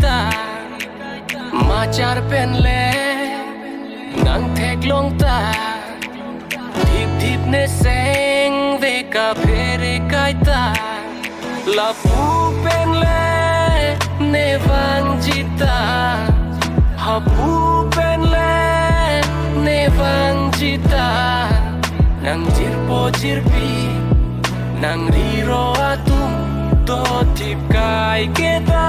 ตามาจารเป็นเล่นังเทกลงตาทิพเนเซงเวกาเพเรกายตาลาปูเป็นเล่เนวังจิตาฮับปูเป็นเล่เนวังจิตานังจิรโปจิรปีนังรีโรอาตุมโตทิพกายเกตา